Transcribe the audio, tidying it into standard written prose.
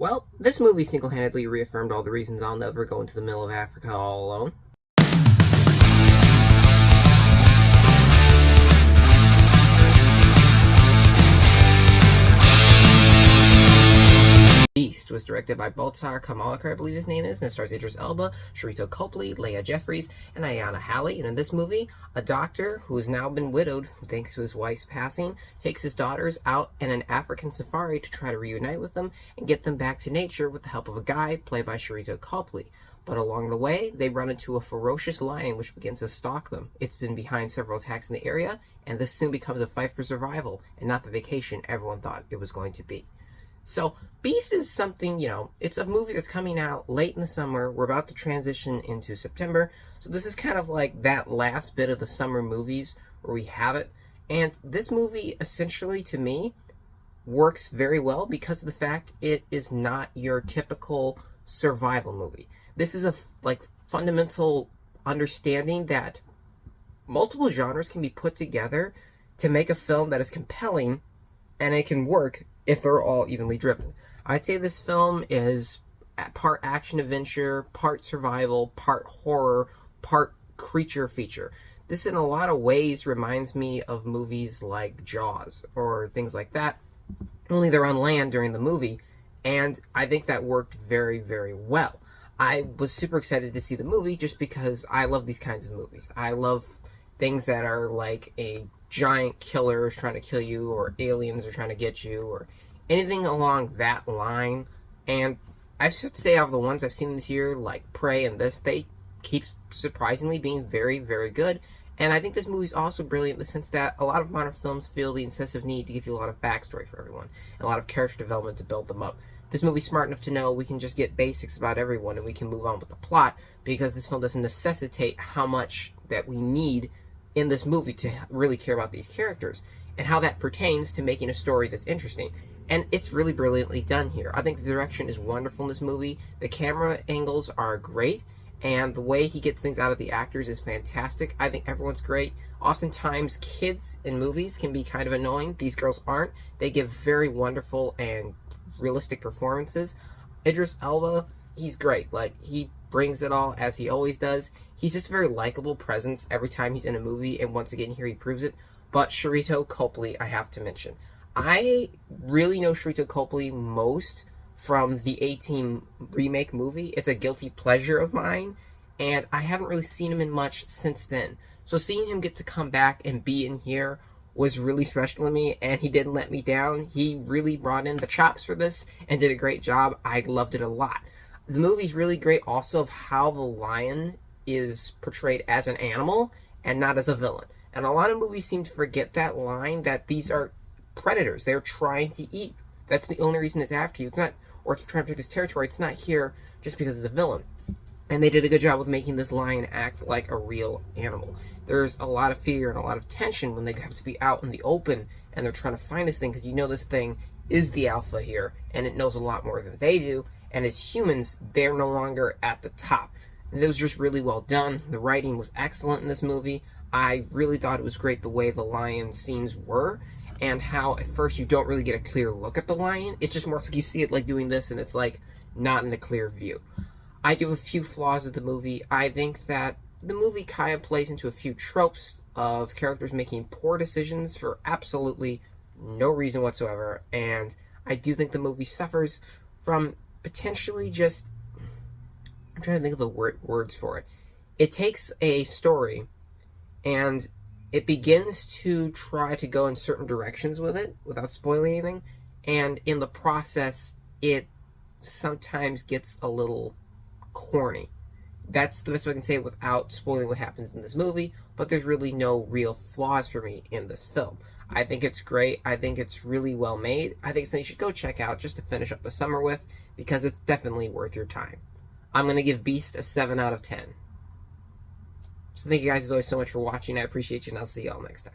Well, this movie single-handedly reaffirmed all the reasons I'll never go into the middle of Africa all alone. Beast was directed by Baltar Kamalakar, I believe his name is, and it stars Idris Elba, Sharito Copley, Leah Jeffries, and Ayanna Halley. And in this movie, a doctor who has now been widowed thanks to his wife's passing takes his daughters out in an African safari to try to reunite with them and get them back to nature with the help of a guide played by Sharito Copley. But along the way, they run into a ferocious lion which begins to stalk them. It's been behind several attacks in the area, and this soon becomes a fight for survival, and not the vacation everyone thought it was going to be. So, Beast is something, it's a movie that's coming out late in the summer. We're about to transition into September. So this is kind of like that last bit of the summer movies where we have it. And this movie, essentially, to me, works very well because of the fact it is not your typical survival movie. This is a, fundamental understanding that multiple genres can be put together to make a film that is compelling, and it can work if they're all evenly driven. I'd say this film is part action-adventure, part survival, part horror, part creature feature. This in a lot of ways reminds me of movies like Jaws or things like that, only they're on land during the movie, and I think that worked very, very well. I was super excited to see the movie just because I love these kinds of movies. I love things that are like a giant killer is trying to kill you, or aliens are trying to get you, or anything along that line. And I should say, out of the ones I've seen this year, like Prey and this, they keep surprisingly being very, very good. And I think this movie's also brilliant in the sense that a lot of modern films feel the incessant need to give you a lot of backstory for everyone, and a lot of character development to build them up. This movie's smart enough to know we can just get basics about everyone and we can move on with the plot, because this film doesn't necessitate how much that we need in this movie to really care about these characters, and how that pertains to making a story that's interesting. And it's really brilliantly done here. I think the direction is wonderful in this movie. The camera angles are great, and the way he gets things out of the actors is fantastic. I think everyone's great. Oftentimes, kids in movies can be kind of annoying. These girls aren't. They give very wonderful and realistic performances. Idris Elba, he's great. He brings it all, as he always does. He's just a very likable presence every time he's in a movie, and once again here he proves it. But Sharito Copley, I have to mention. I really know Sharito Copley most from the A-Team remake movie. It's a guilty pleasure of mine, and I haven't really seen him in much since then. So seeing him get to come back and be in here was really special to me, and he didn't let me down. He really brought in the chops for this and did a great job. I loved it a lot. The movie's really great also of how the lion is portrayed as an animal and not as a villain. And a lot of movies seem to forget that line, that these are predators. They're trying to eat. That's the only reason it's after you. It's not, or it's trying to protect its territory. It's not here just because it's a villain. And they did a good job with making this lion act like a real animal. There's a lot of fear and a lot of tension when they have to be out in the open and they're trying to find this thing, because this thing is the alpha here and it knows a lot more than they do. And as humans, they're no longer at the top. And it was just really well done. The writing was excellent in this movie. I really thought it was great the way the lion scenes were, and how at first you don't really get a clear look at the lion. It's just more like you see it doing this, and it's not in a clear view. I do have a few flaws with the movie. I think that the movie kind of plays into a few tropes of characters making poor decisions for absolutely no reason whatsoever, and I do think the movie suffers from potentially just, I'm trying to think of the words for it. It takes a story and it begins to try to go in certain directions with it without spoiling anything, and in the process it sometimes gets a little corny. That's the best way I can say it without spoiling what happens in this movie, but there's really no real flaws for me in this film. I think it's great. I think it's really well made. I think it's something you should go check out just to finish up the summer with, because it's definitely worth your time. I'm going to give Beast a 7 out of 10. So thank you guys as always so much for watching. I appreciate you, and I'll see y'all next time.